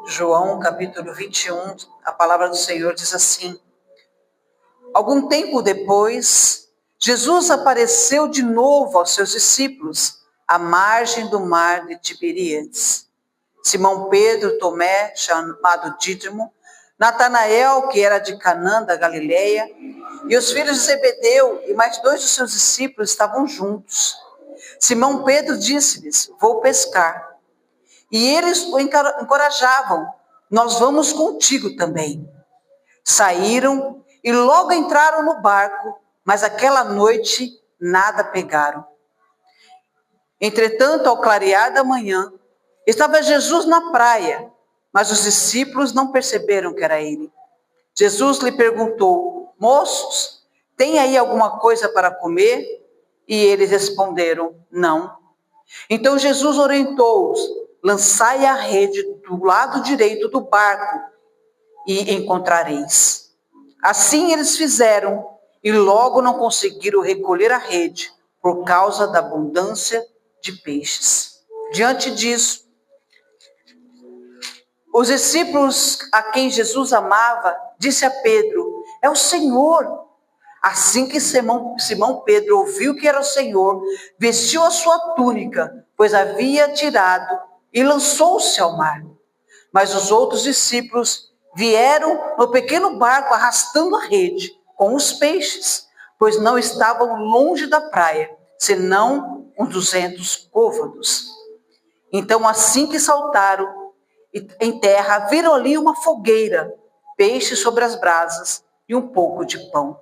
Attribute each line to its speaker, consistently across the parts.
Speaker 1: João capítulo 21, a palavra do Senhor diz assim: algum tempo depois, Jesus apareceu de novo aos seus discípulos, à margem do mar de Tiberíades. Simão Pedro, Tomé, chamado Dídimo, Natanael, que era de Canaã da Galileia, e os filhos de Zebedeu e mais 2 dos seus discípulos estavam juntos. Simão Pedro disse-lhes: vou pescar. E eles o encorajavam: nós vamos contigo também. Saíram e logo entraram no barco, mas aquela noite nada pegaram. Entretanto, ao clarear da manhã, estava Jesus na praia, mas os discípulos não perceberam que era ele. Jesus lhe perguntou: moços, tem aí alguma coisa para comer? E eles responderam: não. Então Jesus orientou-os: lançai a rede do lado direito do barco e encontrareis. Assim eles fizeram e logo não conseguiram recolher a rede por causa da abundância de peixes. Diante disso, os discípulos a quem Jesus amava disse a Pedro: é o Senhor. Assim que Simão Pedro ouviu que era o Senhor, vestiu a sua túnica, pois havia tirado, e lançou-se ao mar. Mas os outros discípulos vieram no pequeno barco arrastando a rede com os peixes, pois não estavam longe da praia, senão uns 200 côvados. Então, assim que saltaram em terra, viram ali uma fogueira, peixe sobre as brasas e um pouco de pão.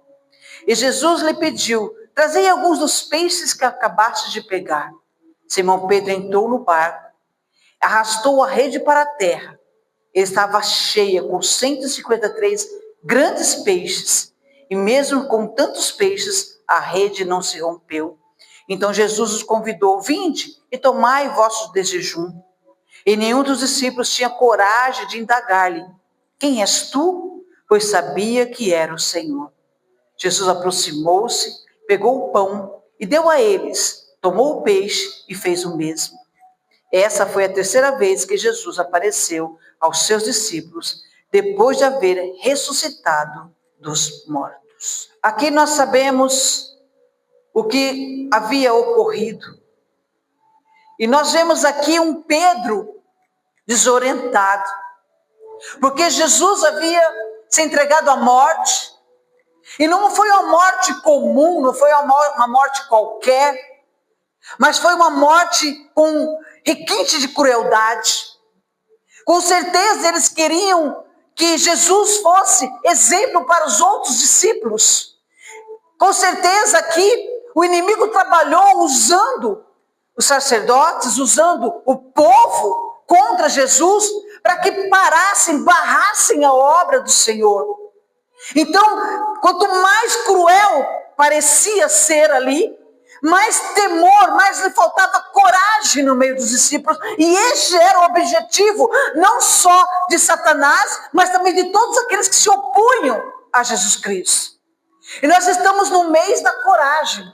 Speaker 1: E Jesus lhe pediu: trazei alguns dos peixes que acabaste de pegar. Simão Pedro entrou no barco, arrastou a rede para a terra. Estava cheia com 153 grandes peixes, e mesmo com tantos peixes, a rede não se rompeu. Então Jesus os convidou: vinde e tomai vosso desjejum. E nenhum dos discípulos tinha coragem de indagar-lhe: quem és tu? Pois sabia que era o Senhor. Jesus aproximou-se, pegou o pão e deu a eles, tomou o peixe e fez o mesmo. Essa foi a terceira vez que Jesus apareceu aos seus discípulos, depois de haver ressuscitado dos mortos. Aqui nós sabemos o que havia ocorrido. E nós vemos aqui um Pedro desorientado, porque Jesus havia se entregado à morte, e não foi uma morte comum, não foi uma morte qualquer, mas foi uma morte com requinte de crueldade. Com certeza eles queriam que Jesus fosse exemplo para os outros discípulos. Com certeza aqui o inimigo trabalhou usando os sacerdotes, usando o povo contra Jesus, para que parassem, barrassem a obra do Senhor. Então, quanto mais cruel parecia ser ali, mais temor, mais lhe faltava coragem no meio dos discípulos. E esse era o objetivo, não só de Satanás, mas também de todos aqueles que se opunham a Jesus Cristo. E nós estamos no mês da coragem.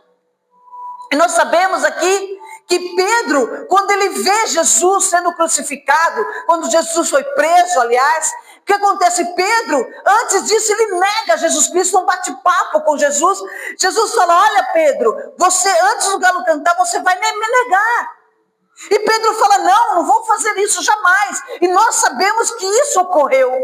Speaker 1: E nós sabemos aqui que Pedro, quando ele vê Jesus sendo crucificado, quando Jesus foi preso, aliás, o que acontece? Pedro, antes disso, ele nega Jesus Cristo, um bate-papo com Jesus. Jesus fala: olha Pedro, você, antes do galo cantar, você vai me negar. E Pedro fala: não vou fazer isso jamais. E nós sabemos que isso ocorreu.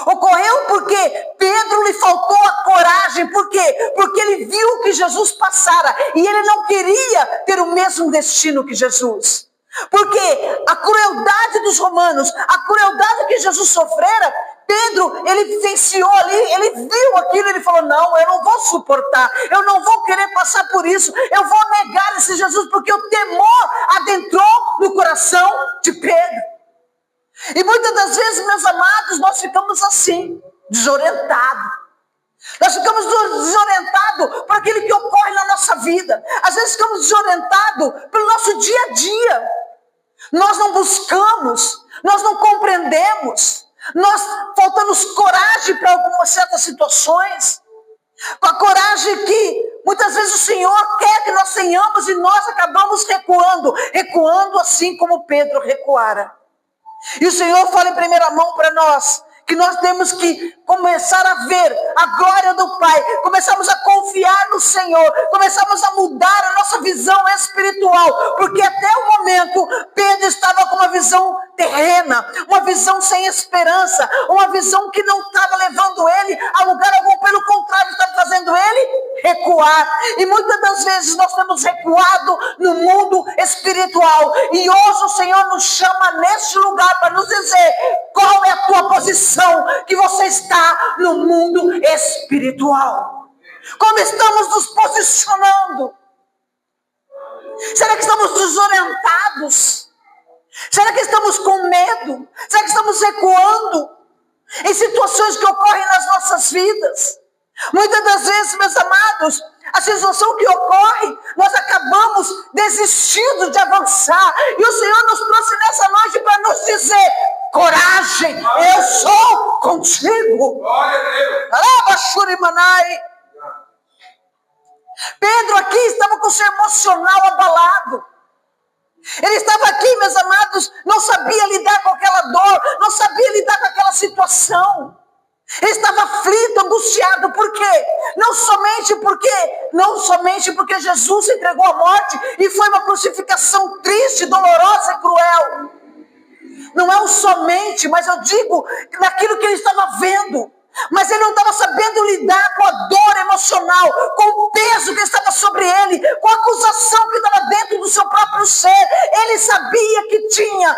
Speaker 1: Ocorreu porque Pedro lhe faltou a coragem. Por quê? Porque ele viu que Jesus passara e ele não queria ter o mesmo destino que Jesus. Porque a crueldade dos romanos, a crueldade que Jesus sofrera, Pedro, ele vivenciou ali, ele viu aquilo, ele falou: não, eu não vou suportar, eu não vou querer passar por isso, eu vou negar esse Jesus, porque o temor adentrou no coração de Pedro. E muitas das vezes, meus amados, nós ficamos assim, desorientados. Nós ficamos desorientados por aquilo que ocorre na nossa vida. Às vezes ficamos desorientados pelo nosso dia a dia. Nós não buscamos, nós não compreendemos, nós faltamos coragem para algumas certas situações. Com a coragem que muitas vezes o Senhor quer que nós tenhamos e nós acabamos recuando assim como Pedro recuara. E o Senhor fala em primeira mão para nós, que nós temos que começar a ver a glória do Pai, começamos a confiar no Senhor, começamos a mudar a nossa visão espiritual, porque até o momento Pedro estava com uma visão terrena, uma visão sem esperança, uma visão que não estava levando ele a lugar algum, pelo contrário, estava fazendo ele recuar. E muitas das vezes nós temos recuado no mundo espiritual, e hoje o Senhor nos chama neste lugar para nos dizer qual é a tua posição, que você está no mundo espiritual. Como estamos nos posicionando? Será que estamos desorientados? Será que estamos com medo? Será que estamos recuando em situações que ocorrem nas nossas vidas? Muitas das vezes, meus amados, a situação que ocorre, nós acabamos desistindo de avançar. E o Senhor nos trouxe nessa noite para nos dizer: coragem, eu sou contigo. Pedro aqui estava com o seu emocional abalado. Ele estava aqui, meus amados, não sabia lidar com aquela dor, não sabia lidar com aquela situação. Ele estava aflito, angustiado. Por quê? Não somente porque Jesus entregou a morte e foi uma crucificação triste, dolorosa e cruel. Não é o somente, mas eu digo naquilo que ele estava vendo. Mas ele não estava sabendo lidar com a dor emocional, com o peso que estava sobre ele, com a acusação que estava dentro do seu próprio ser. Ele sabia que tinha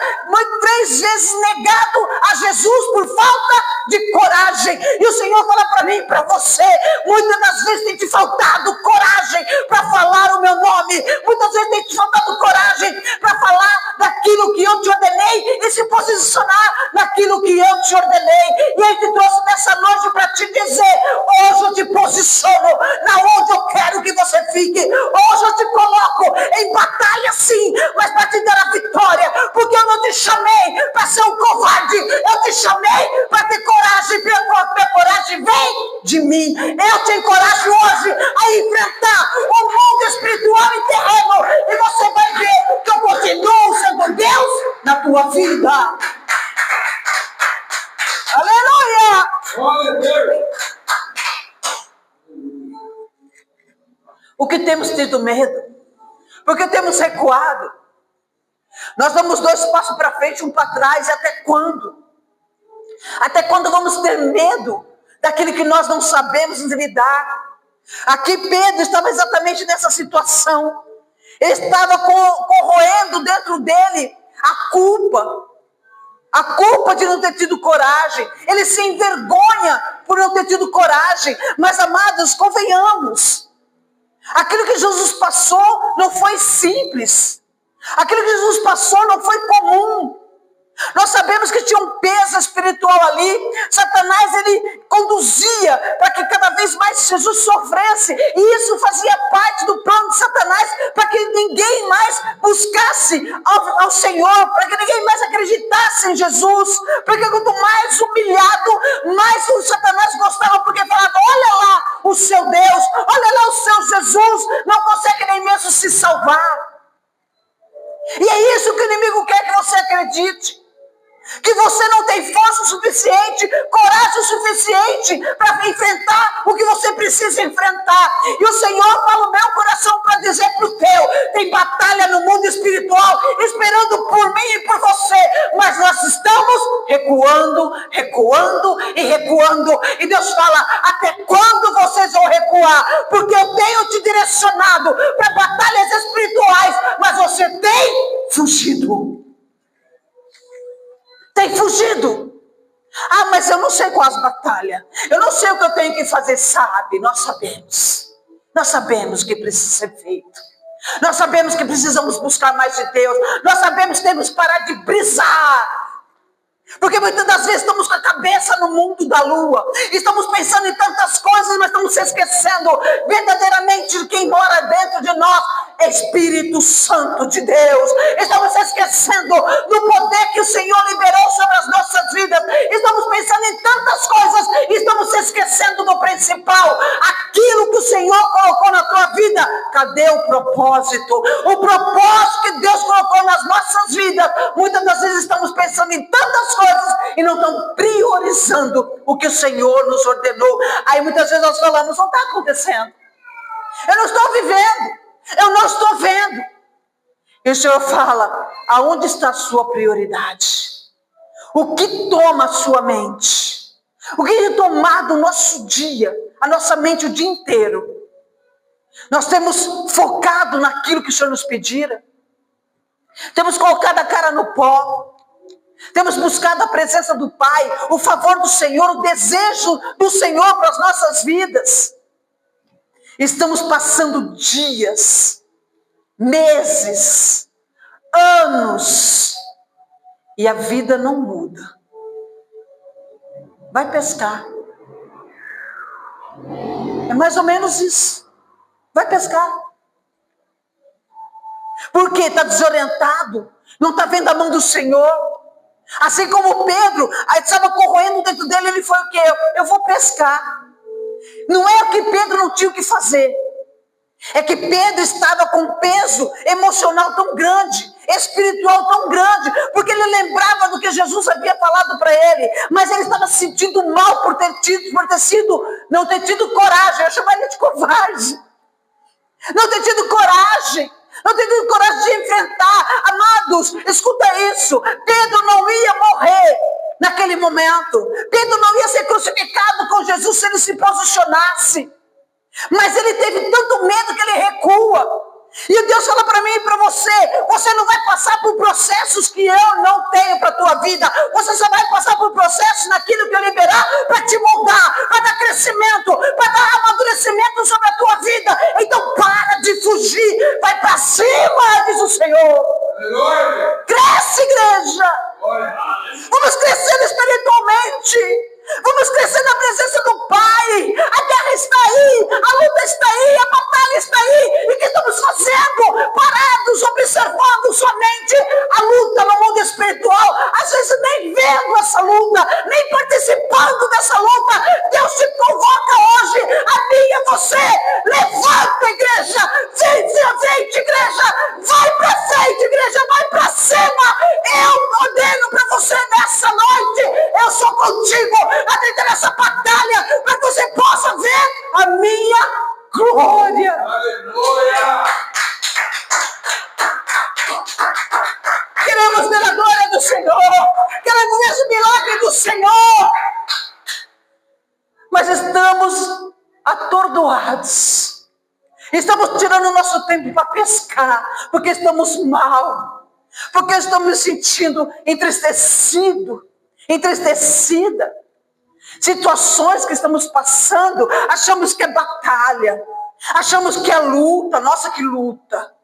Speaker 1: 3 vezes negado a Jesus por falta de coragem. E o Senhor fala para mim e para você: muitas das vezes tem te faltado coragem para falar o meu nome. Muitas vezes tem te faltado coragem para falar daquilo que eu te ordenei e se posicionar naquilo que eu te ordenei. E Ele te trouxe nessa noite para te dizer: hoje eu te posiciono na onde eu quero que você fique. Hoje eu te coloco em batalha, sim, mas para te dar a vitória, porque eu não te chamei para ser um covarde, eu te chamei para ter coragem. Minha coragem vem de mim. Eu te encorajo hoje a enfrentar o mundo espiritual e terreno, e você vai ver que eu continuo sendo Deus na tua vida. Aleluia! O que temos tido medo? Porque temos recuado. Nós damos 2 passos para frente, 1 para trás. E até quando? Até quando vamos ter medo daquilo que nós não sabemos lidar? Aqui Pedro estava exatamente nessa situação. Ele estava corroendo dentro dele a culpa de não ter tido coragem. Ele se envergonha por não ter tido coragem. Mas, amados, convenhamos, aquilo que Jesus passou não foi simples. Aquilo que Jesus passou não foi comum. Nós sabemos que tinha um peso espiritual ali. Satanás, ele conduzia para que cada vez mais Jesus sofresse. E isso fazia parte do plano de Satanás, para que ninguém mais buscasse ao Senhor, para que ninguém mais acreditasse em Jesus. Porque quanto mais humilhado, mais o Satanás gostava, porque falava: olha lá o seu Deus, olha lá o seu Jesus, não consegue nem mesmo se salvar. E é isso que o inimigo quer que você acredite. Que você não tem força suficiente, coragem suficiente para enfrentar o que você precisa enfrentar. E o Senhor fala o meu coração para dizer para o teu: tem batalha no mundo espiritual esperando por mim e por você. Mas nós estamos recuando. E Deus fala: até quando vocês vão recuar? Porque eu tenho te direcionado para batalhas espirituais, mas você tem fugido. Tem fugido. Ah, mas eu não sei qual as batalhas. Eu não sei o que eu tenho que fazer. Sabe, nós sabemos. Nós sabemos o que precisa ser feito. Nós sabemos que precisamos buscar mais de Deus. Nós sabemos que temos que parar de brisar. Porque muitas das vezes estamos com a cabeça no mundo da lua. Estamos pensando em tantas coisas, mas estamos se esquecendo verdadeiramente de quem mora dentro de nós. Espírito Santo de Deus. Estamos se esquecendo do poder que o Senhor liberou sobre as nossas vidas. Estamos pensando em tantas coisas e estamos se esquecendo do principal. Aquilo que o Senhor colocou na tua vida. Cadê o propósito? O propósito que Deus colocou nas nossas vidas. Muitas das vezes estamos pensando em tantas e não estão priorizando o que o Senhor nos ordenou. Aí muitas vezes nós falamos, não está acontecendo. Eu não estou vivendo, eu não estou vendo. E o Senhor fala, aonde está a sua prioridade? O que toma a sua mente? O que tem tomado o nosso dia, a nossa mente o dia inteiro? Nós temos focado naquilo que o Senhor nos pedira? Temos colocado a cara no pó? Temos buscado a presença do Pai, o favor do Senhor, o desejo do Senhor para as nossas vidas? Estamos passando dias, meses, anos, e a vida não muda. Vai pescar. É mais ou menos isso. Vai pescar. Porque está desorientado, não está vendo a mão do Senhor. Assim como Pedro, aí estava corroendo dentro dele, ele foi o quê? Eu vou pescar. Não é que Pedro não tinha o que fazer. É que Pedro estava com um peso emocional tão grande, espiritual tão grande, porque ele lembrava do que Jesus havia falado para ele, mas ele estava se sentindo mal por não ter tido coragem. Eu chamo ele de covarde. Não ter tido coragem. Não ter tido coragem de enfrentar. Amados, escuta isso. Pedro não ia morrer naquele momento. Pedro não ia ser crucificado com Jesus se ele se posicionasse. Mas ele teve tanto medo que ele recua. E Deus fala para mim e para você, você não vai passar por processos que eu não tenho para a tua vida. Você só vai passar por processos naquilo que eu liberar para te moldar, para dar crescimento, para dar amadurecimento sobre a tua vida. Então para de fugir, vai para cima, diz o Senhor. Aleluia. Cresce, igreja. Aleluia. Vamos crescendo espiritualmente. Vamos crescer na presença do Pai. A guerra está aí, a luta está aí, a batalha está aí. E o que estamos fazendo? Parados, observando somente a luta no mundo espiritual. Às vezes nem vendo essa luta, nem participando dessa luta. Deus te convoca hoje, a mim e a você. Levanta, igreja. Vem, igreja. Vai pra frente, igreja. Vai pra cima. Eu ordeno para você nessa noite. Eu sou contigo. Atender essa batalha para que você possa ver a minha glória. Aleluia! Queremos ver a glória do Senhor. Queremos ver o milagre do Senhor. Mas estamos atordoados. Estamos tirando o nosso tempo para pescar, porque estamos mal. Porque estamos nos sentindo entristecida. Situações que estamos passando, achamos que é batalha, achamos que é luta. Nossa, que luta.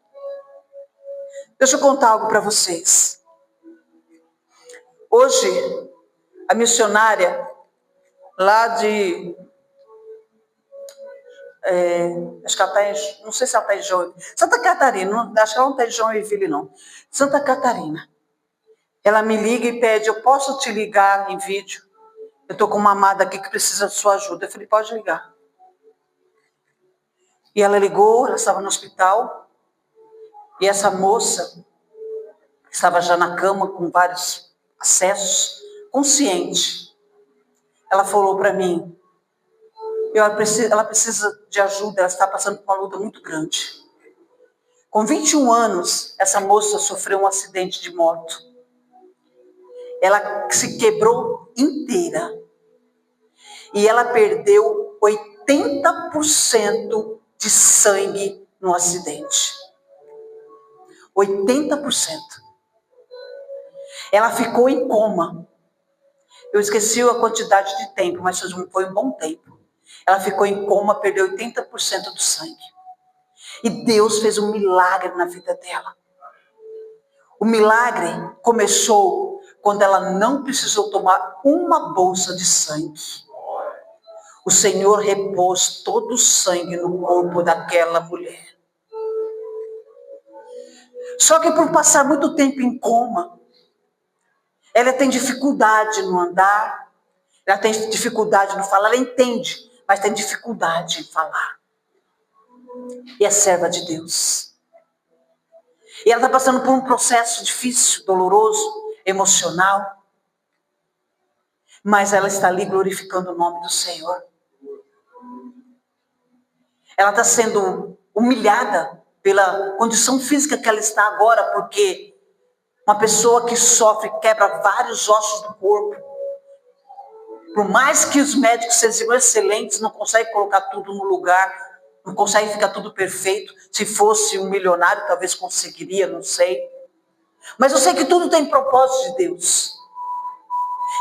Speaker 1: Deixa eu contar algo para vocês. Hoje, a missionária lá de acho que ela está em, não sei se ela está em Joinville, Santa Catarina, acho que ela não está em Joinville não, Santa Catarina. Ela me liga e pede, eu posso te ligar em vídeo? Eu estou com uma amada aqui que precisa de sua ajuda. Eu falei, pode ligar. E ela ligou, ela estava no hospital. E essa moça, que estava já na cama com vários acessos, consciente. Ela falou para mim, ela precisa de ajuda, ela está passando por uma luta muito grande. Com 21 anos, essa moça sofreu um acidente de moto. Ela se quebrou inteira. E ela perdeu 80% de sangue no acidente. 80%. Ela ficou em coma. Eu esqueci a quantidade de tempo, mas foi um bom tempo. Ela ficou em coma, perdeu 80% do sangue. E Deus fez um milagre na vida dela. O milagre começou quando ela não precisou tomar uma bolsa de sangue. O Senhor repôs todo o sangue no corpo daquela mulher. Só que por passar muito tempo em coma, ela tem dificuldade no andar, ela tem dificuldade no falar, ela entende, mas tem dificuldade em falar. E é serva de Deus. E ela está passando por um processo difícil, doloroso, emocional. Mas ela está ali glorificando o nome do Senhor. Ela está sendo humilhada pela condição física que ela está agora, porque uma pessoa que sofre, quebra vários ossos do corpo. Por mais que os médicos sejam excelentes, não conseguem colocar tudo no lugar, não conseguem ficar tudo perfeito. Se fosse um milionário, talvez conseguiria, não sei. Mas eu sei que tudo tem propósito de Deus.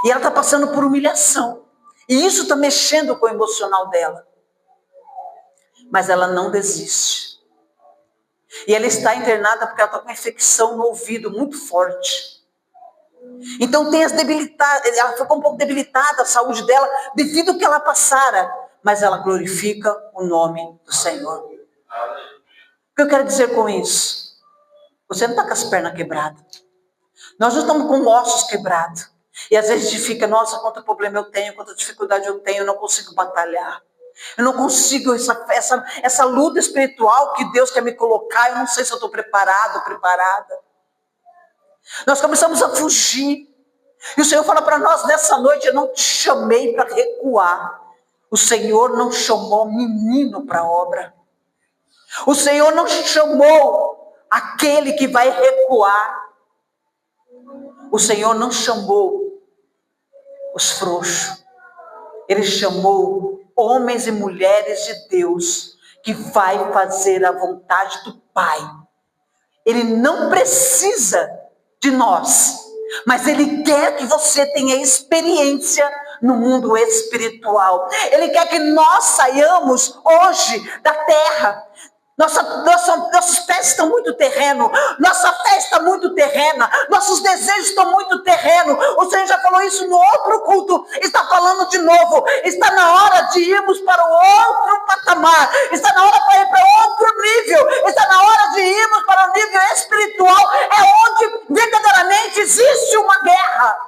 Speaker 1: E ela está passando por humilhação. E isso está mexendo com o emocional dela. Mas ela não desiste. E ela está internada porque ela está com uma infecção no ouvido muito forte. Então tem as debilitadas, ela ficou um pouco debilitada a saúde dela devido ao que ela passara. Mas ela glorifica o nome do Senhor. O que eu quero dizer com isso? Você não está com as pernas quebradas. Nós não estamos com ossos quebrados. E às vezes a gente fica, nossa, quanto problema eu tenho, quanta dificuldade eu tenho, eu não consigo batalhar. Eu não consigo, essa luta espiritual que Deus quer me colocar, eu não sei se eu estou preparado ou preparada. Nós começamos a fugir. E o Senhor fala para nós, nessa noite, eu não te chamei para recuar. O Senhor não chamou menino para a obra. O Senhor não chamou aquele que vai recuar. O Senhor não chamou os frouxos. Ele chamou homens e mulheres de Deus que vai fazer a vontade do Pai. Ele não precisa de nós, mas Ele quer que você tenha experiência no mundo espiritual. Ele quer que nós saiamos hoje da terra. Nossos pés estão muito terreno, nossa fé está muito terrena, nossos desejos estão muito terreno. O Senhor já falou isso no outro culto, está falando de novo. Está na hora de irmos para o outro patamar, está na hora para ir para outro nível, está na hora de irmos para o nível espiritual, é onde verdadeiramente existe uma guerra.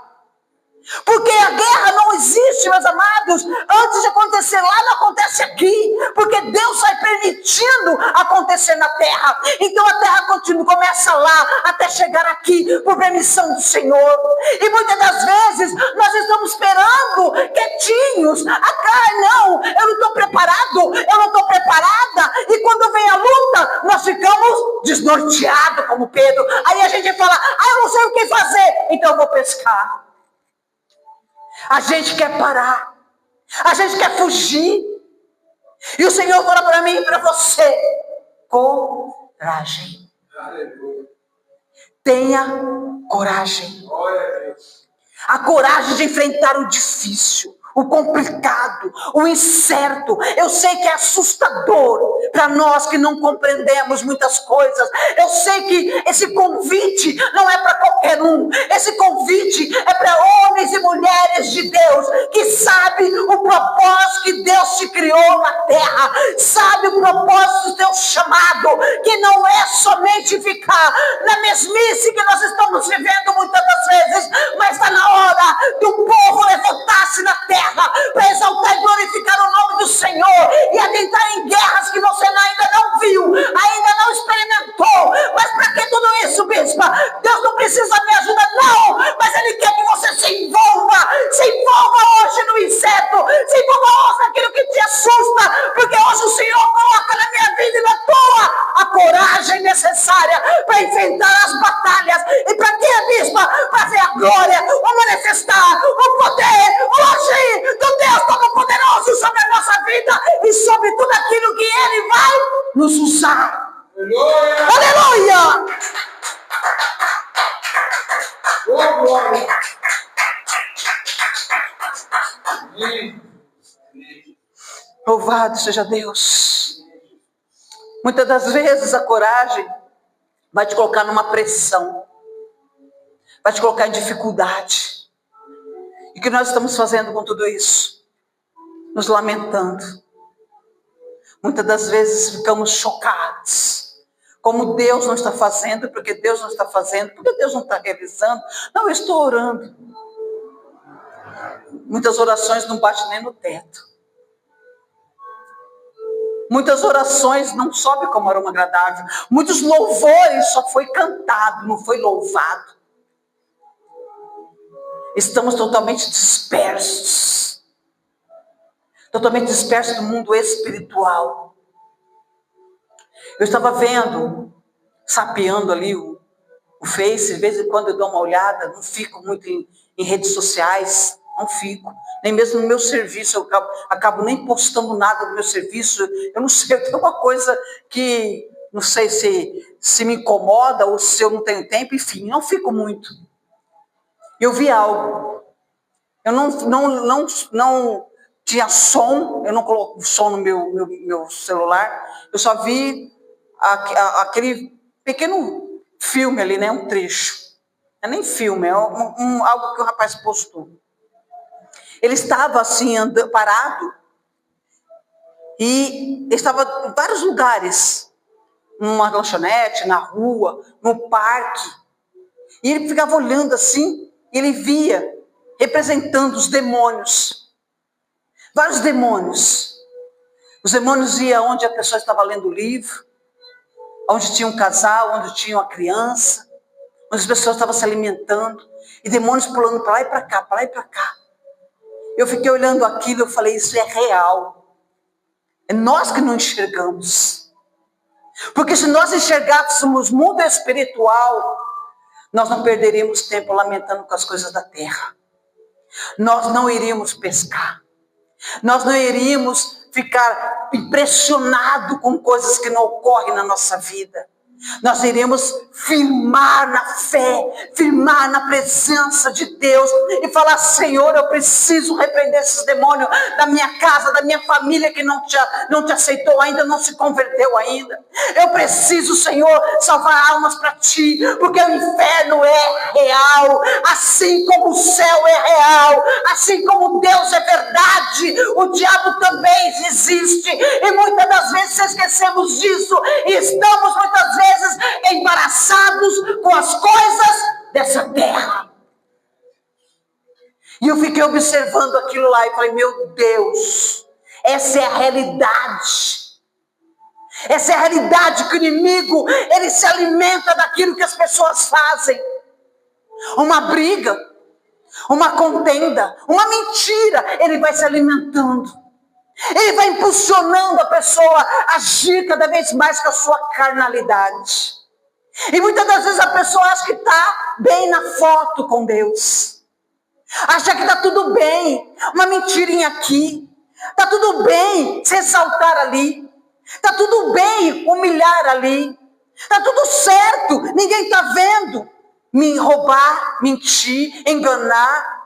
Speaker 1: Porque a guerra não existe, meus amados, antes de acontecer lá, não acontece aqui, porque Deus vai permitindo acontecer na terra. Então a terra começa lá, até chegar aqui, por permissão do Senhor. E muitas das vezes, nós estamos esperando, quietinhos, não, eu não estou preparado, eu não estou preparada, e quando vem a luta, nós ficamos desnorteados, como Pedro. Aí a gente fala, eu não sei o que fazer, então eu vou pescar. A gente quer parar, a gente quer fugir, e o Senhor fala para mim e para você, coragem, tenha coragem, a coragem de enfrentar o difícil, o complicado, o incerto. Eu sei que é assustador para nós que não compreendemos muitas coisas. Eu sei que esse convite não é para qualquer um. Esse convite é para homens e mulheres de Deus que sabem o propósito que Deus te criou na terra, sabe o propósito do teu chamado, que não é somente ficar na mesmice que nós estamos vivendo muitas das vezes, mas está na hora do povo levantar-se na terra para exaltar e glorificar o nome do Senhor e adentrar em guerras que você ainda não viu, ainda não experimentou. Mas para que tudo isso, bispa? Deus não precisa me ajudar, não, mas Ele quer que você se envolva hoje no inseto, se envolva hoje naquilo que te assusta, porque hoje o Senhor coloca na minha vida e na tua a coragem necessária para enfrentar as batalhas. E para quê, bispa? Para ver a glória, o manifestar, o poder, o agir do Deus Todo-Poderoso sobre a nossa vida e sobre tudo aquilo que Ele vai nos usar. Aleluia! Aleluia! Oh, glória! Louvado seja Deus. Muitas das vezes a coragem vai te colocar numa pressão, vai te colocar em dificuldade. E o que nós estamos fazendo com tudo isso? Nos lamentando. Muitas das vezes ficamos chocados. Como Deus não está fazendo, porque Deus não está fazendo, porque Deus não está realizando. Não, eu estou orando. Muitas orações não batem nem no teto. Muitas orações não sobem como aroma agradável. Muitos louvores só foi cantado, não foi louvado. estamos totalmente dispersos. Totalmente dispersos do mundo espiritual. Eu estava vendo, sapeando ali o Face, de vez em quando eu dou uma olhada, não fico muito em redes sociais, não fico. Nem mesmo no meu serviço, eu acabo nem postando nada do meu serviço. Eu não sei, eu tenho uma coisa que, não sei se me incomoda ou se eu não tenho tempo, enfim, não fico muito. Eu vi algo. Eu não tinha som, eu não coloco som no meu celular, eu só vi aquele pequeno filme ali, né, um trecho. Não é nem filme, é algo que o rapaz postou. Ele estava assim, parado, e estava em vários lugares, numa lanchonete, na rua, no parque, e ele ficava olhando assim, e ele via, representando os demônios, vários demônios. Os demônios iam onde a pessoa estava lendo o livro, onde tinha um casal, onde tinha uma criança, onde as pessoas estavam se alimentando, e demônios pulando para lá e para cá, para lá e para cá. Eu fiquei olhando aquilo, eu falei, isso é real. É nós que não enxergamos. Porque se nós enxergássemos o mundo espiritual, nós não perderíamos tempo lamentando com as coisas da terra. Nós não iríamos pescar. Nós não iríamos ficar impressionados com coisas que não ocorrem na nossa vida. Nós iremos firmar na fé, firmar na presença de Deus e falar, Senhor, eu preciso repreender esses demônios da minha casa, da minha família que não te aceitou ainda, não se converteu ainda. Eu preciso, Senhor, salvar almas para Ti, porque o inferno é real, assim como o céu é real, assim como Deus é verdade, o diabo também existe, e muitas das vezes esquecemos disso, e estamos muitas vezes embaraçados com as coisas dessa terra. E eu fiquei observando aquilo lá e falei, meu Deus, essa é a realidade. Essa é a realidade que o inimigo, ele se alimenta daquilo que as pessoas fazem. Uma briga, uma contenda, uma mentira, ele vai se alimentando. Ele vai impulsionando a pessoa a agir cada vez mais com a sua carnalidade. E muitas das vezes a pessoa acha que está bem na foto com Deus. Acha que está tudo bem, uma mentirinha aqui. Está tudo bem se exaltar ali. Está tudo bem humilhar ali. Está tudo certo, ninguém está vendo. Me roubar, mentir, enganar.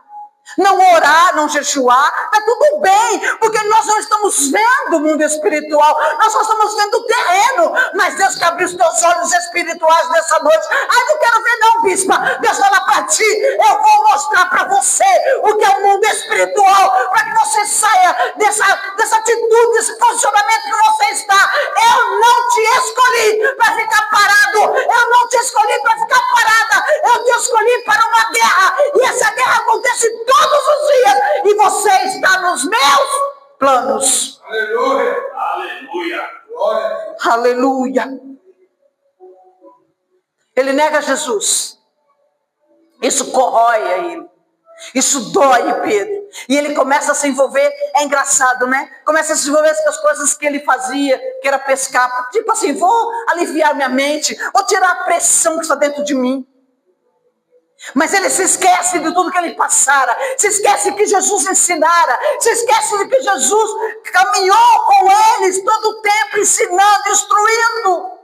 Speaker 1: Não orar, não jejuar, está tudo bem, porque nós não estamos vendo o mundo espiritual, nós só estamos vendo o terreno, mas Deus quer abrir os teus olhos espirituais nessa noite. Não quero ver não, bispa, Deus fala para ti, eu vou mostrar para você o que é o mundo espiritual, para que você saia dessa atitude, desse posicionamento que você está. Eu não te escolhi para ficar parado, eu não te escolhi para ficar parada, eu te escolhi para uma guerra, e essa guerra acontece todos os dias, e você está nos meus planos.
Speaker 2: Aleluia, aleluia, glória.
Speaker 1: Aleluia. Ele nega Jesus. Isso corrói a ele. Isso dói Pedro. E ele começa a se envolver, é engraçado, né? Começa a se envolver com as coisas que ele fazia, que era pescar. Tipo assim, vou aliviar minha mente, vou tirar a pressão que está dentro de mim. Mas ele se esquece de tudo que ele passara, se esquece que Jesus ensinara, se esquece de que Jesus caminhou com eles todo o tempo, ensinando, instruindo.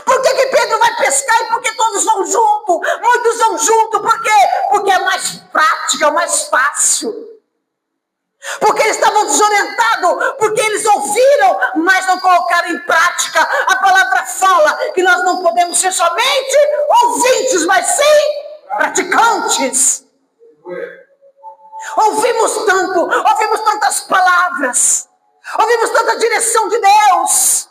Speaker 1: Por que Pedro vai pescar e por que todos vão junto? Muitos vão junto, por quê? Porque é mais prático, é mais fácil. Porque eles estavam desorientados, porque eles ouviram, mas não colocaram em prática. A palavra fala que nós não podemos ser somente ouvintes, mas sim praticantes. Ouvimos tantas palavras, ouvimos tanta direção de Deus.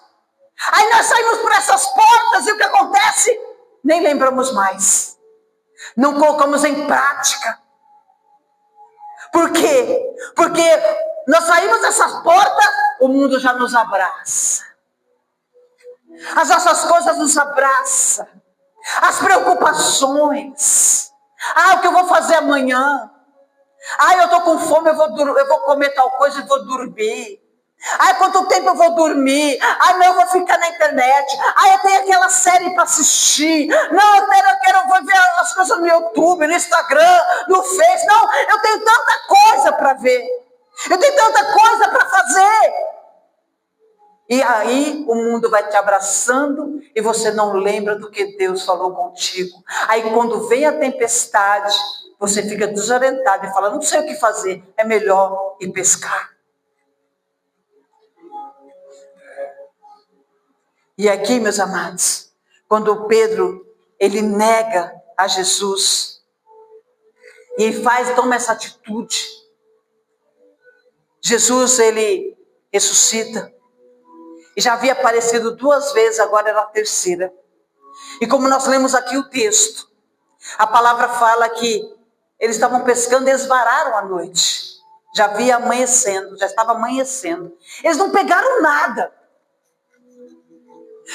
Speaker 1: Aí nós saímos por essas portas e o que acontece? Nem lembramos mais. Não colocamos em prática. Por quê? Porque nós saímos dessas portas, o mundo já nos abraça. As nossas coisas nos abraçam. As preocupações, Ah, o que eu vou fazer amanhã? Ah, eu estou com fome, eu vou comer tal coisa e vou dormir. Ai, quanto tempo eu vou dormir? Ai, não, eu vou ficar na internet. Ai, eu tenho aquela série para assistir. Não, vou ver as coisas no YouTube, no Instagram, no Face. Não, eu tenho tanta coisa para ver. Eu tenho tanta coisa para fazer. E aí o mundo vai te abraçando e você não lembra do que Deus falou contigo. Aí quando vem a tempestade, você fica desorientado e fala, não sei o que fazer. É melhor ir pescar. E aqui, meus amados, quando Pedro, ele nega a Jesus, e ele toma essa atitude, Jesus, ele ressuscita, e já havia aparecido 2 vezes, agora era a terceira. E como nós lemos aqui o texto, a palavra fala que eles estavam pescando e eles vararam à noite. Já havia amanhecendo, já estava amanhecendo. Eles não pegaram nada.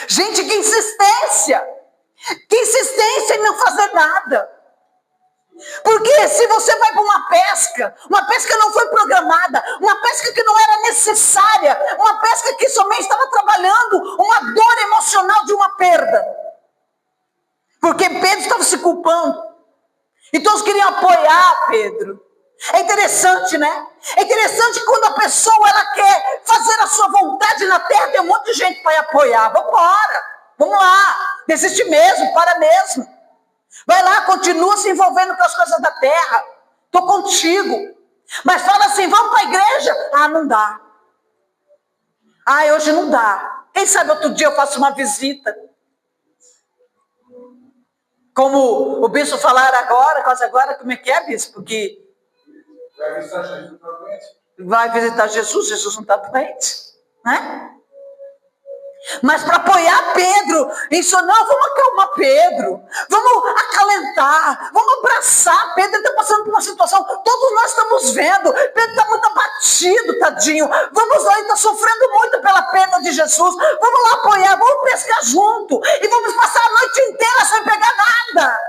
Speaker 1: Gente, que insistência! Que insistência em não fazer nada. Porque se você vai para uma pesca não foi programada, uma pesca que não era necessária, uma pesca que somente estava trabalhando uma dor emocional de uma perda. Porque Pedro estava se culpando. E todos queriam apoiar Pedro. É interessante, né? É interessante que quando a pessoa ela quer fazer a sua vontade na terra, tem um monte de gente para apoiar. Vamos lá, desiste mesmo, para mesmo. Vai lá, continua se envolvendo com as coisas da terra. Estou contigo. Mas fala assim, vamos para a igreja? Ah, não dá. Ah, hoje não dá. Quem sabe outro dia eu faço uma visita. Como o bispo falara agora, quase agora, como é que é, bispo? Que
Speaker 2: vai visitar Jesus, não está doente.
Speaker 1: Vai visitar Jesus, Jesus não está doente, né? Mas para apoiar Pedro, isso não, vamos acalmar Pedro, vamos acalentar, vamos abraçar. Pedro está passando por uma situação, todos nós estamos vendo, Pedro está muito abatido, tadinho. Vamos lá, ele está sofrendo muito pela perda de Jesus. Vamos lá apoiar, vamos pescar junto e vamos passar a noite inteira sem pegar nada.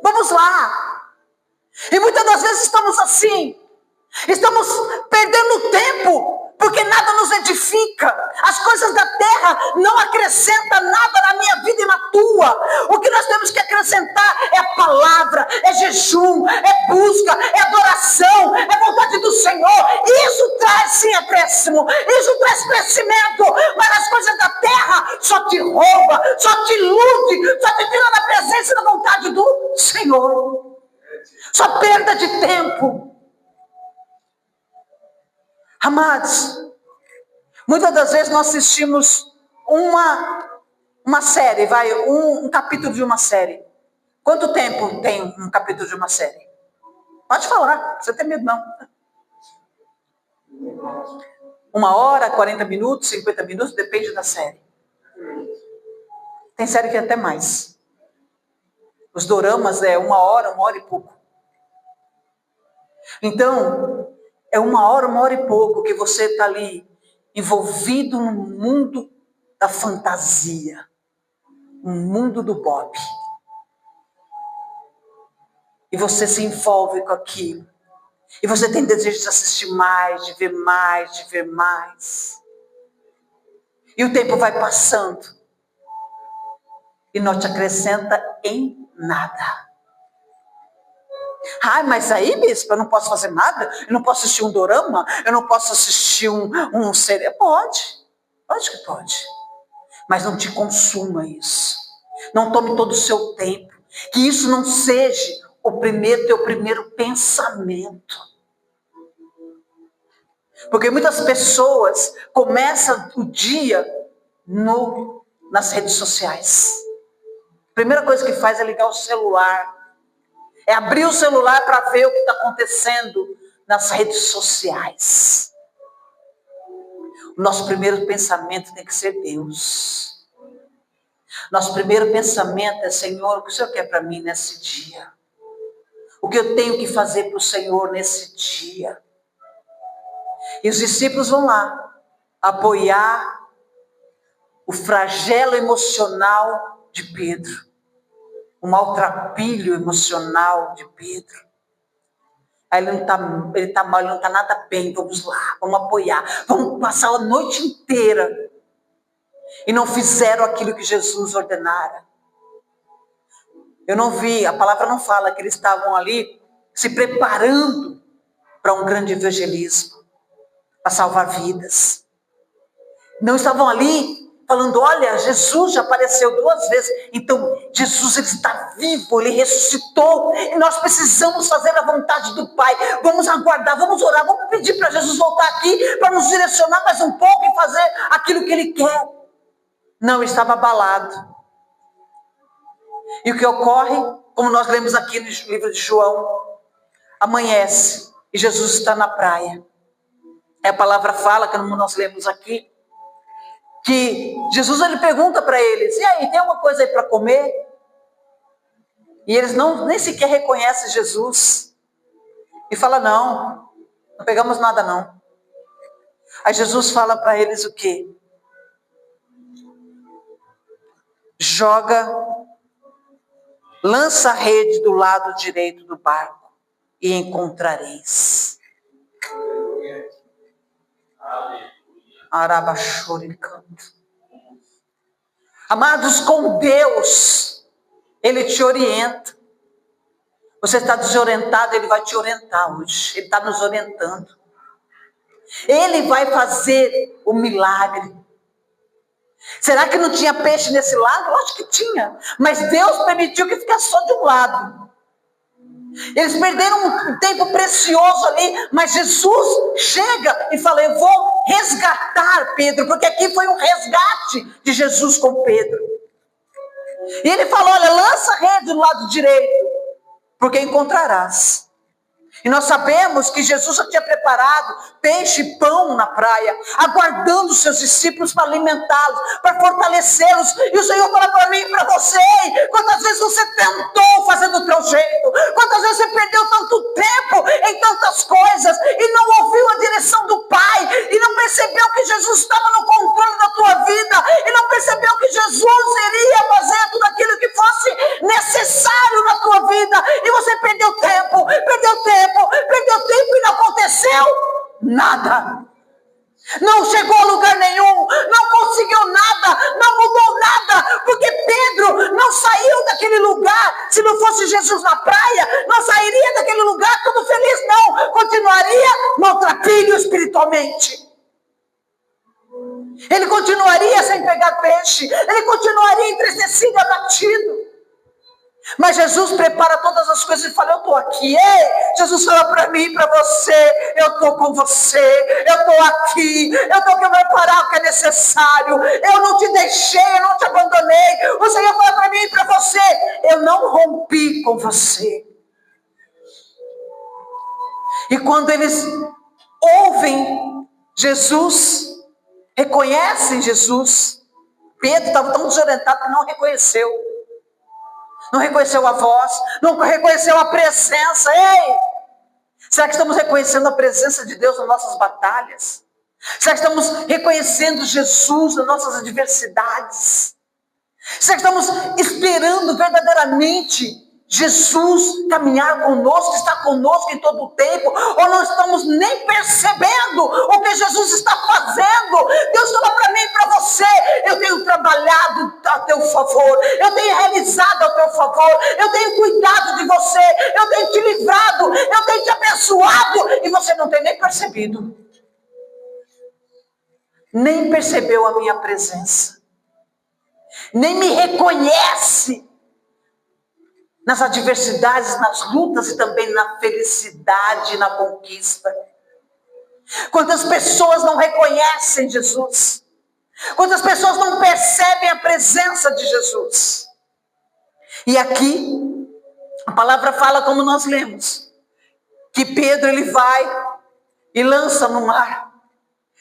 Speaker 1: Vamos lá. E muitas das vezes estamos assim, estamos perdendo tempo, porque nada nos edifica. As coisas da terra não acrescentam nada na minha vida e na tua. O que nós temos que acrescentar é a palavra, é jejum, é busca, é adoração, é vontade do Senhor. Isso traz sim acréscimo, isso traz crescimento. Mas as coisas da terra só te rouba, só te ilude, só te tira da presença e da vontade do Senhor. Só perda de tempo. Amados, muitas das vezes nós assistimos uma série, um capítulo de uma série. Quanto tempo tem um capítulo de uma série? Pode falar, você tem medo não. 1 hora, 40 minutos, 50 minutos, depende da série. Tem série que é até mais. Os doramas é 1 hora e pouco. Então, é 1 hora e pouco que você está ali envolvido no mundo da fantasia, no mundo do Bob. E você se envolve com aquilo. E você tem desejo de assistir mais, de ver mais, de ver mais. E o tempo vai passando. E não te acrescenta em nada. Ah, mas aí, bispo, eu não posso fazer nada? Eu não posso assistir um dorama? Eu não posso assistir um seriado? Pode que pode. Mas não te consuma isso. Não tome todo o seu tempo. Que isso não seja teu primeiro pensamento. Porque muitas pessoas começam o dia nas redes sociais. A primeira coisa que faz é ligar o celular. É abrir o celular para ver o que está acontecendo nas redes sociais. O nosso primeiro pensamento tem que ser Deus. Nosso primeiro pensamento é, Senhor, o que o Senhor quer para mim nesse dia? O que eu tenho que fazer para o Senhor nesse dia? E os discípulos vão lá apoiar o flagelo emocional de Pedro. o maltrapilho emocional de Pedro. Aí ele tá mal, ele não está nada bem, vamos lá, vamos apoiar, vamos passar a noite inteira. E não fizeram aquilo que Jesus ordenara. Eu não vi, a palavra não fala que eles estavam ali se preparando para um grande evangelismo, para salvar vidas. Não estavam ali falando, olha, Jesus já apareceu 2 vezes, então Jesus ele está vivo, ele ressuscitou, e nós precisamos fazer a vontade do Pai, vamos aguardar, vamos orar, vamos pedir para Jesus voltar aqui, para nos direcionar mais um pouco e fazer aquilo que Ele quer. Não, estava abalado. E o que ocorre, como nós lemos aqui no livro de João, amanhece e Jesus está na praia. A palavra fala, que nós lemos aqui, que Jesus ele pergunta para eles, e aí, tem alguma coisa aí para comer? E eles nem sequer reconhecem Jesus. E fala, não pegamos nada não. Aí Jesus fala para eles o quê? Lança a rede do lado direito do barco e encontrareis. Amados, com Deus, Ele te orienta. Você está desorientado, Ele vai te orientar hoje. Ele está nos orientando. Ele vai fazer o milagre. Será que não tinha peixe nesse lago? Eu acho que tinha. Mas Deus permitiu que ficasse só de um lado. Eles perderam um tempo precioso ali, mas Jesus chega e fala, eu vou resgatar Pedro, porque aqui foi um resgate de Jesus com Pedro. E ele fala, olha, lança a rede do lado direito, porque encontrarás. E nós sabemos que Jesus já tinha preparado peixe e pão na praia, aguardando os seus discípulos para alimentá-los, para fortalecê-los. E o Senhor fala para mim e para você, quantas vezes você tentou fazer do teu jeito, quantas vezes você perdeu tanto tempo em tantas coisas, e não ouviu a direção do Pai, e não percebeu que Jesus estava no controle da tua vida, e não percebeu que Jesus iria fazer tudo aquilo que fosse necessário na tua vida, e você perdeu tempo e não aconteceu nada. Não chegou a lugar nenhum, não conseguiu nada, não mudou nada, porque Pedro não saiu daquele lugar, se não fosse Jesus na praia, não sairia daquele lugar todo feliz, não, continuaria maltrapilho espiritualmente. Ele continuaria sem pegar peixe, ele continuaria entristecido, abatido. Mas Jesus prepara todas as coisas e fala, eu estou aqui. Ei, Jesus fala para mim e para você, eu estou com você, eu estou aqui, eu estou aqui para preparar o que é necessário, eu não te deixei, eu não te abandonei. O Senhor fala para mim e para você, eu não rompi com você. E quando eles ouvem Jesus, reconhecem Jesus, Pedro estava tão desorientado que não reconheceu. Não reconheceu a voz, não reconheceu a presença. Ei! Será que estamos reconhecendo a presença de Deus nas nossas batalhas? Será que estamos reconhecendo Jesus nas nossas adversidades? Será que estamos esperando verdadeiramente Jesus caminhar conosco, estar conosco em todo o tempo, ou não estamos nem percebendo o que Jesus está fazendo? Deus fala para mim e para você, eu tenho trabalhado a teu favor, eu tenho realizado a teu favor, eu tenho cuidado de você, eu tenho te livrado, eu tenho te abençoado, e você não tem nem percebido, nem percebeu a minha presença, nem me reconhece nas adversidades, nas lutas e também na felicidade, na conquista. Quantas pessoas não reconhecem Jesus? Quantas pessoas não percebem a presença de Jesus? E aqui, a palavra fala como nós lemos, que Pedro ele vai e lança no mar.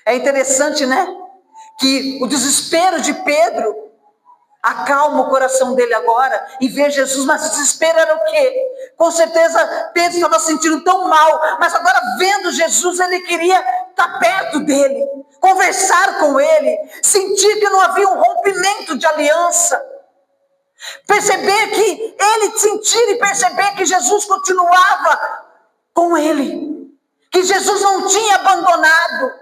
Speaker 1: É interessante, né? Que o desespero de Pedro acalma o coração dele agora e vê Jesus, mas o desespero era o quê? Com certeza Pedro estava sentindo tão mal, mas agora vendo Jesus, ele queria estar perto dele, conversar com ele, sentir que não havia um rompimento de aliança. Perceber que ele sentir e perceber que Jesus continuava com ele. Que Jesus não tinha abandonado.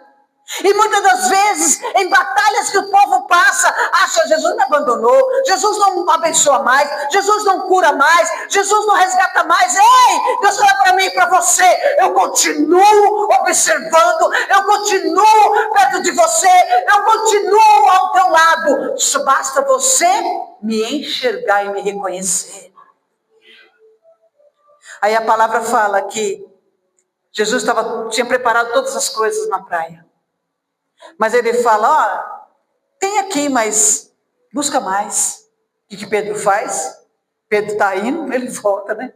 Speaker 1: E muitas das vezes, em batalhas que o povo passa, acha: Jesus me abandonou, Jesus não abençoa mais, Jesus não cura mais, Jesus não resgata mais. Ei, Deus fala para mim e para você: eu continuo observando, eu continuo perto de você, eu continuo ao teu lado. Só basta você me enxergar e me reconhecer. Aí a palavra fala que Jesus tinha preparado todas as coisas na praia. Mas ele fala: tem aqui, mas busca mais. O que Pedro faz? Pedro está indo, ele volta, né?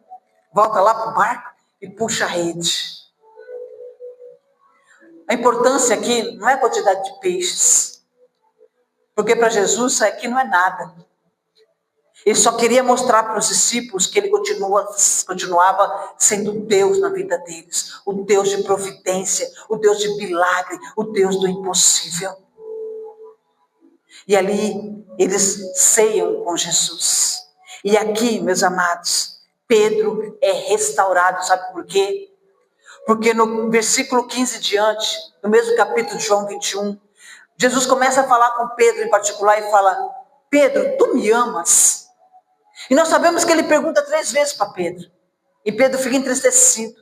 Speaker 1: Volta lá para o barco e puxa a rede. A importância aqui não é a quantidade de peixes. Porque para Jesus isso aqui não é nada. Ele só queria mostrar para os discípulos que ele continuava sendo Deus na vida deles. O Deus de providência, o Deus de milagre, o Deus do impossível. E ali eles ceiam com Jesus. E aqui, meus amados, Pedro é restaurado. Sabe por quê? Porque no versículo 15 diante, no mesmo capítulo de João 21, Jesus começa a falar com Pedro em particular e fala: Pedro, tu me amas? E nós sabemos que ele pergunta 3 vezes para Pedro. E Pedro fica entristecido.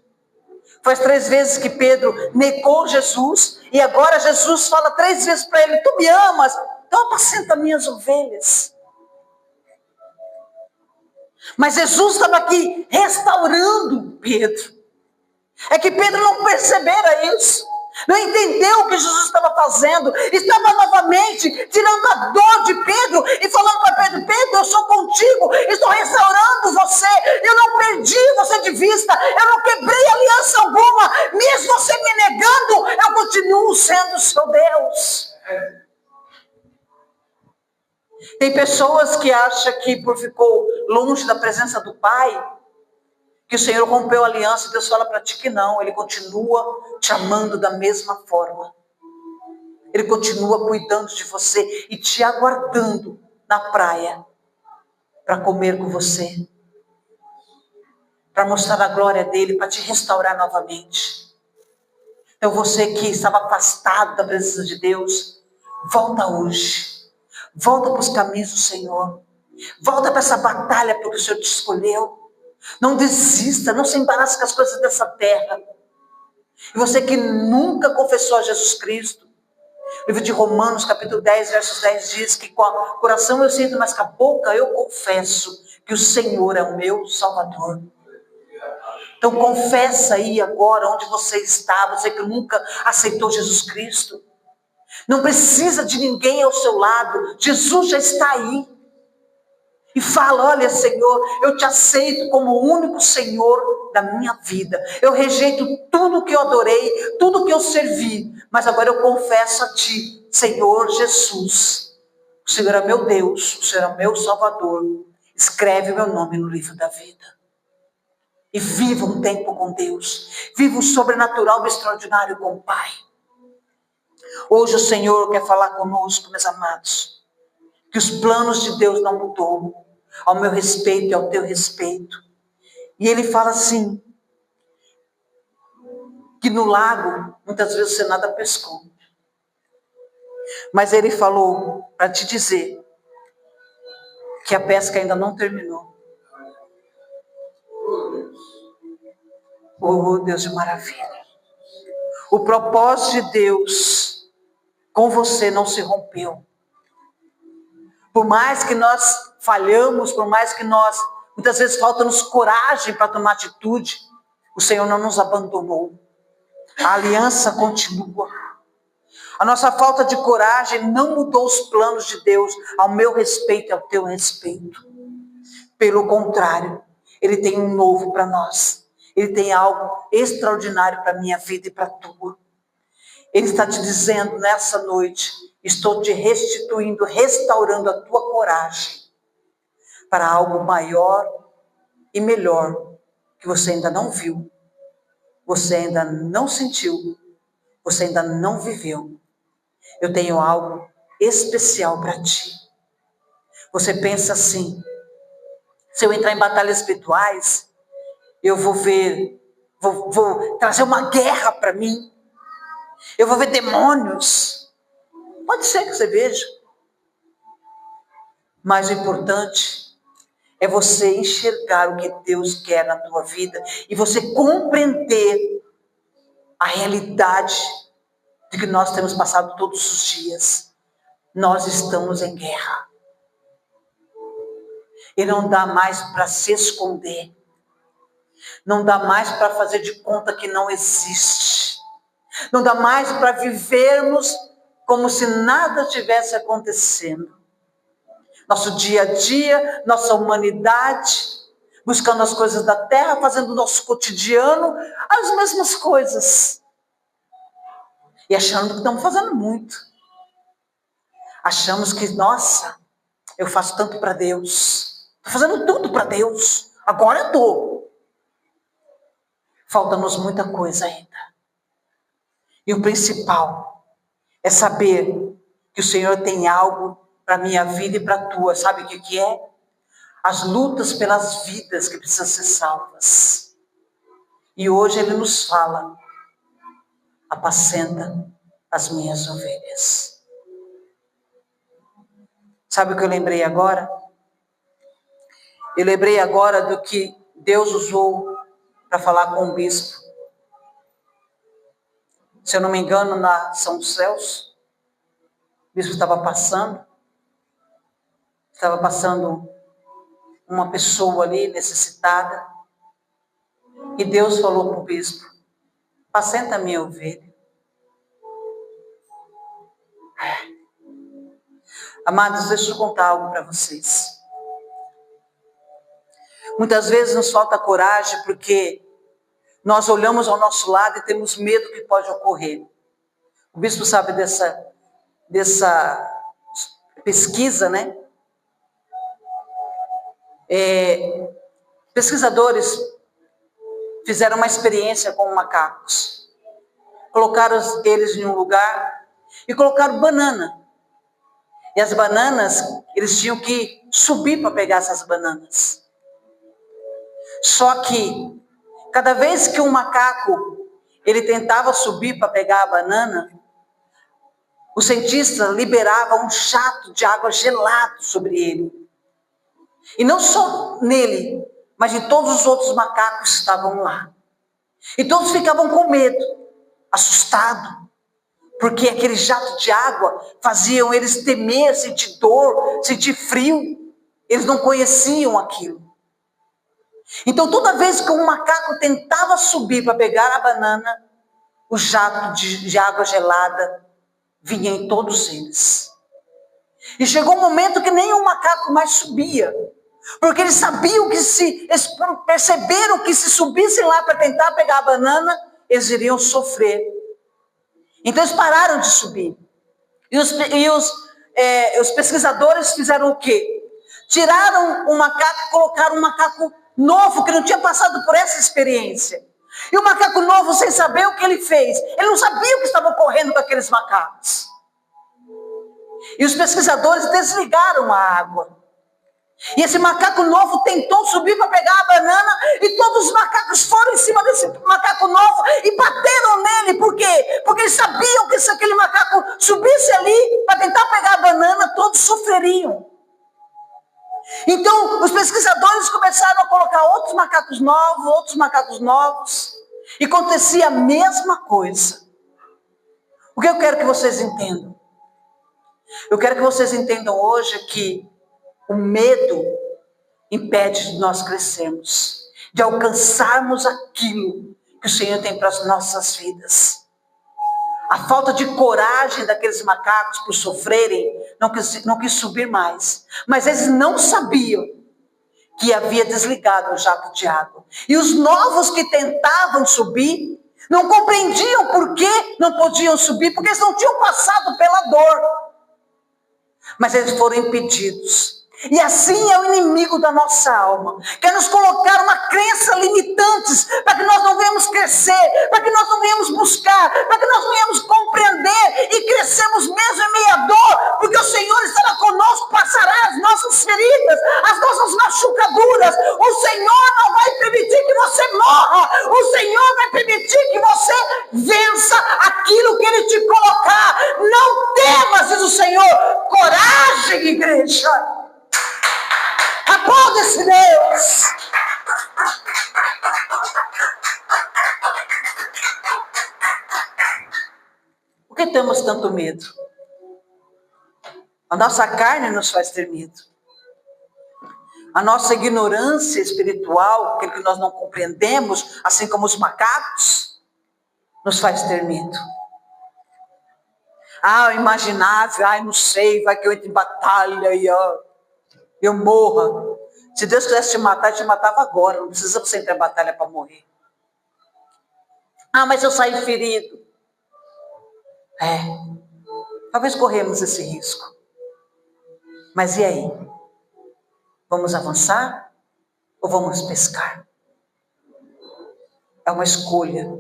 Speaker 1: Faz 3 vezes que Pedro negou Jesus. E agora Jesus fala 3 vezes para ele: tu me amas? Então apacenta minhas ovelhas. Mas Jesus estava aqui restaurando Pedro. É que Pedro não percebera isso. Não entendeu o que Jesus estava fazendo. Estava novamente tirando a dor de Pedro e falando para Pedro: Pedro, eu sou contigo, estou restaurando você. Eu não perdi você de vista, eu não quebrei aliança alguma. Mesmo você me negando, eu continuo sendo seu Deus. Tem pessoas que acham que por ficou longe da presença do Pai, que o Senhor rompeu a aliança. E Deus fala para ti que não. Ele continua te amando da mesma forma. Ele continua cuidando de você e te aguardando na praia para comer com você, para mostrar a glória dele, para te restaurar novamente. Então você que estava afastado da presença de Deus, volta hoje. Volta para os caminhos do Senhor. Volta para essa batalha porque o Senhor te escolheu. Não desista, não se embarace com as coisas dessa terra. E você que nunca confessou a Jesus Cristo, o livro de Romanos, capítulo 10, versos 10 diz que com o coração eu sinto, mas com a boca eu confesso que o Senhor é o meu Salvador. Então confessa aí agora onde você está, você que nunca aceitou Jesus Cristo. Não precisa de ninguém ao seu lado, Jesus já está aí. E fala: olha, Senhor, eu te aceito como o único Senhor da minha vida. Eu rejeito tudo que eu adorei, tudo que eu servi. Mas agora eu confesso a ti, Senhor Jesus. O Senhor é meu Deus, o Senhor é meu Salvador. Escreve o meu nome no livro da vida. E viva um tempo com Deus. Viva um sobrenatural e extraordinário com o Pai. Hoje o Senhor quer falar conosco, meus amados. Que os planos de Deus não mudou ao meu respeito e ao teu respeito. E ele fala assim, que no lago muitas vezes você nada pescou. Mas ele falou para te dizer que a pesca ainda não terminou. Oh, Deus de maravilha. O propósito de Deus com você não se rompeu. Por mais que nós falhamos, por mais que nós, muitas vezes falta-nos coragem para tomar atitude, o Senhor não nos abandonou. A aliança continua. A nossa falta de coragem não mudou os planos de Deus ao meu respeito e ao teu respeito. Pelo contrário, Ele tem um novo para nós. Ele tem algo extraordinário para a minha vida e para a tua. Ele está te dizendo nessa noite: estou te restituindo, restaurando a tua coragem para algo maior e melhor que você ainda não viu, você ainda não sentiu, você ainda não viveu. Eu tenho algo especial para ti. Você pensa assim: Se eu entrar em batalhas espirituais, eu vou ver, vou trazer uma guerra para mim. Eu vou ver demônios. Pode ser que você veja. Mas o importante é você enxergar o que Deus quer na tua vida e você compreender a realidade de que nós temos passado todos os dias. Nós estamos em guerra. E não dá mais para se esconder. Não dá mais para fazer de conta que não existe. Não dá mais para vivermos como se nada estivesse acontecendo. Nosso dia a dia, nossa humanidade, buscando as coisas da terra, fazendo o nosso cotidiano, as mesmas coisas. E achando que estamos fazendo muito. Achamos que, nossa, eu faço tanto para Deus. Estou fazendo tudo para Deus. Agora eu estou. Falta-nos muita coisa ainda. E o principal é saber que o Senhor tem algo para a minha vida e para a tua. Sabe o que é? As lutas pelas vidas que precisam ser salvas. E hoje Ele nos fala: apacenta as minhas ovelhas. Sabe o que eu lembrei agora? Eu lembrei agora do que Deus usou para falar com o bispo. Se eu não me engano, na São dos Céus, o bispo estava passando uma pessoa ali necessitada, e Deus falou para o bispo: apacenta a minha ovelha. Amados, deixa eu contar algo para vocês. Muitas vezes nos falta coragem porque nós olhamos ao nosso lado e temos medo que pode ocorrer. O bispo sabe dessa pesquisa, né? Pesquisadores fizeram uma experiência com macacos. Colocaram eles em um lugar e colocaram banana. E as bananas, eles tinham que subir para pegar essas bananas. Só que, cada vez que um macaco, ele tentava subir para pegar a banana, o cientista liberava um jato de água gelado sobre ele. E não só nele, mas em todos os outros macacos que estavam lá. E todos ficavam com medo, assustados, porque aquele jato de água faziam eles temer, sentir dor, sentir frio. Eles não conheciam aquilo. Então, toda vez que um macaco tentava subir para pegar a banana, o jato de água gelada vinha em todos eles. E chegou um momento que nenhum macaco mais subia, porque eles sabiam que eles perceberam que se subissem lá para tentar pegar a banana, eles iriam sofrer. Então eles pararam de subir. E os pesquisadores fizeram o quê? Tiraram o macaco e colocaram um macaco novo, que não tinha passado por essa experiência. E o macaco novo, sem saber o que ele fez, ele não sabia o que estava ocorrendo com aqueles macacos. E os pesquisadores desligaram a água. E esse macaco novo tentou subir para pegar a banana, e todos os macacos foram em cima desse macaco novo e bateram nele. Por quê? Porque eles sabiam que se aquele macaco subisse ali para tentar pegar a banana, todos sofreriam. Então, os pesquisadores começaram a colocar outros macacos novos, e acontecia a mesma coisa. O que eu quero que vocês entendam? Eu quero que vocês entendam hoje que o medo impede de nós crescermos, de alcançarmos aquilo que o Senhor tem para as nossas vidas. A falta de coragem daqueles macacos por sofrerem, não quis subir mais. Mas eles não sabiam que havia desligado o jato de água. E os novos que tentavam subir, não compreendiam por que não podiam subir, porque eles não tinham passado pela dor. Mas eles foram impedidos. E assim é o inimigo da nossa alma. Quer nos colocar uma crença limitantes para que nós não venhamos crescer, para que nós não venhamos buscar, para que nós não venhamos compreender e crescemos mesmo em meia dor, porque o Senhor estará conosco, passará as nossas feridas, as nossas machucaduras. O Senhor não vai permitir que você morra. O Senhor vai permitir que você vença aquilo que Ele te colocar. Não temas, diz o Senhor. Coragem, igreja. Aplaude-se, Deus. Por que temos tanto medo? A nossa carne nos faz ter medo. A nossa ignorância espiritual, aquilo que nós não compreendemos, assim como os macacos, nos faz ter medo. O imaginável, não sei, vai que eu entre em batalha e eu morra. Se Deus quisesse te matar, Ele te matava agora. Não precisa você entrar em batalha para morrer. Mas eu saí ferido. Talvez corremos esse risco. Mas e aí? Vamos avançar ou vamos pescar? É uma escolha.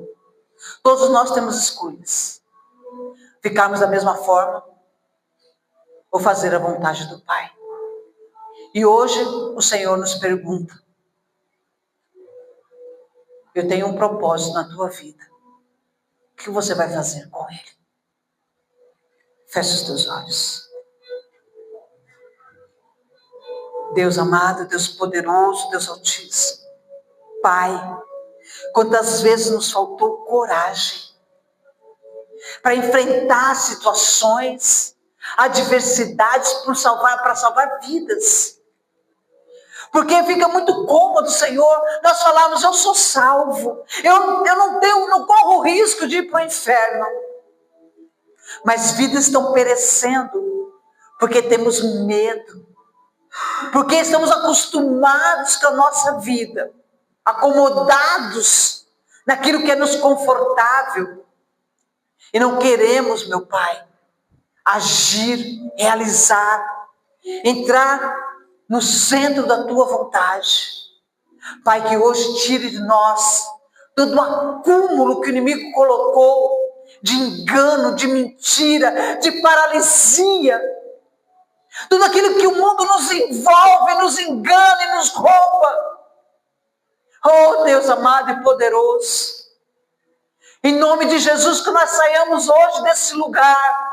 Speaker 1: Todos nós temos escolhas. Ficarmos da mesma forma ou fazer a vontade do Pai. E hoje o Senhor nos pergunta: eu tenho um propósito na tua vida. O que você vai fazer com ele? Feche os teus olhos. Deus amado, Deus poderoso, Deus altíssimo. Pai, quantas vezes nos faltou coragem para enfrentar situações, adversidades para salvar vidas. Porque fica muito cômodo, Senhor, nós falarmos: eu sou salvo, eu não corro risco de ir para o inferno. Mas vidas estão perecendo porque temos medo, porque estamos acostumados com a nossa vida, acomodados naquilo que é nos confortável, e não queremos, meu Pai, agir, realizar, entrar no centro da tua vontade. Pai, que hoje tire de nós todo o acúmulo que o inimigo colocou de engano, de mentira, de paralisia. Tudo aquilo que o mundo nos envolve, nos engana e nos rouba. Oh, Deus amado e poderoso, em nome de Jesus, que nós saiamos hoje desse lugar.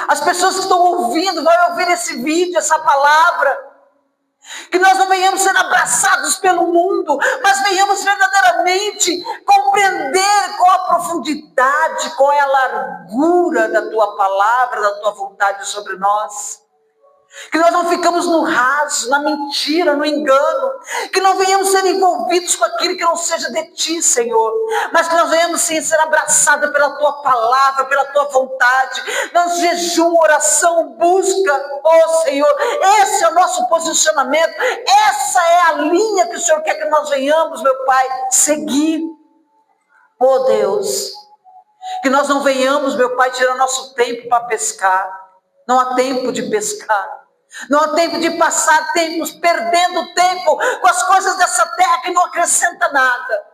Speaker 1: As pessoas que estão ouvindo, vão ouvir esse vídeo, essa palavra. Que nós não venhamos ser abraçados pelo mundo, mas venhamos verdadeiramente compreender qual a profundidade, qual é a largura da tua palavra, da tua vontade sobre nós. Que nós não ficamos no raso, na mentira, no engano. Que não venhamos ser envolvidos com aquilo que não seja de ti, Senhor. Mas que nós venhamos sim ser abraçados pela tua palavra, pela tua vontade. Nosso jejum, oração, busca, oh Senhor. Esse é o nosso posicionamento. Essa é a linha que o Senhor quer que nós venhamos, meu Pai, seguir. Oh Deus, que nós não venhamos, meu Pai, tirar nosso tempo para pescar. Não há tempo de pescar. Não há tempo de passar tempos perdendo tempo com as coisas dessa terra que não acrescenta nada.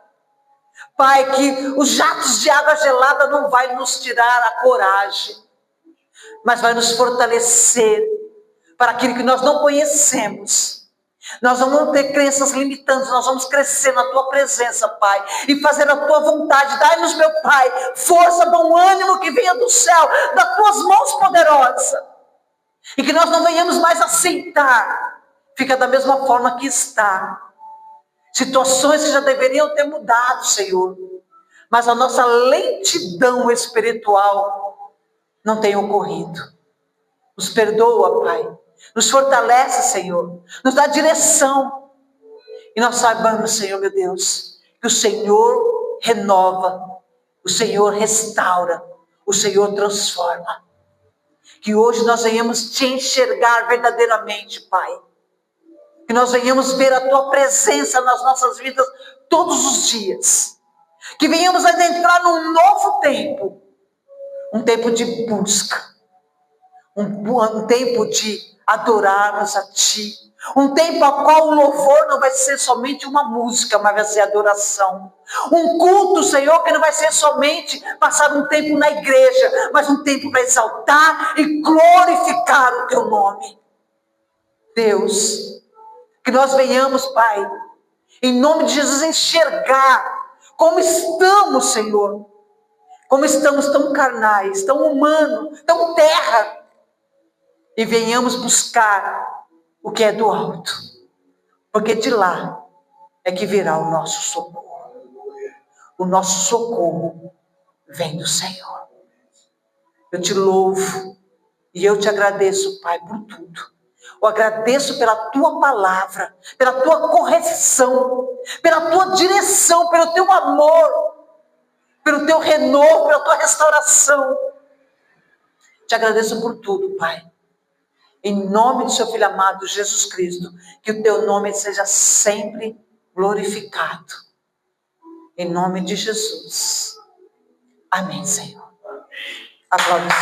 Speaker 1: Pai, que os jatos de água gelada não vai nos tirar a coragem, mas vai nos fortalecer para aquilo que nós não conhecemos. Nós não vamos ter crenças limitantes, nós vamos crescer na tua presença, Pai, e fazer a tua vontade. Dai-nos, meu Pai, força, bom ânimo que venha do céu, das tuas mãos poderosas. E que nós não venhamos mais aceitar, fica da mesma forma que está. Situações que já deveriam ter mudado, Senhor, mas a nossa lentidão espiritual não tem ocorrido. Nos perdoa, Pai, nos fortalece, Senhor, nos dá direção. E nós saibamos, Senhor, meu Deus, que o Senhor renova, o Senhor restaura, o Senhor transforma. Que hoje nós venhamos te enxergar verdadeiramente, Pai. Que nós venhamos ver a tua presença nas nossas vidas todos os dias. Que venhamos adentrar num novo tempo. Um tempo de busca. um tempo de adorarmos a Ti. Um tempo a qual o louvor não vai ser somente uma música, mas vai ser adoração. Um culto, Senhor, que não vai ser somente passar um tempo na igreja, mas um tempo para exaltar e glorificar o Teu nome. Deus, que nós venhamos, Pai, em nome de Jesus, enxergar como estamos, Senhor. Como estamos tão carnais, tão humanos, tão terra. E venhamos buscar o que é do alto. Porque de lá é que virá o nosso socorro. O nosso socorro vem do Senhor. Eu te louvo e eu te agradeço, Pai, por tudo. Eu agradeço pela Tua palavra, pela Tua correção, pela Tua direção, pelo Teu amor, pelo Teu renovo, pela Tua restauração. Te agradeço por tudo, Pai. Em nome do Seu Filho amado, Jesus Cristo, que o Teu nome seja sempre glorificado. Em nome de Jesus. Amém, Senhor. Aplausos.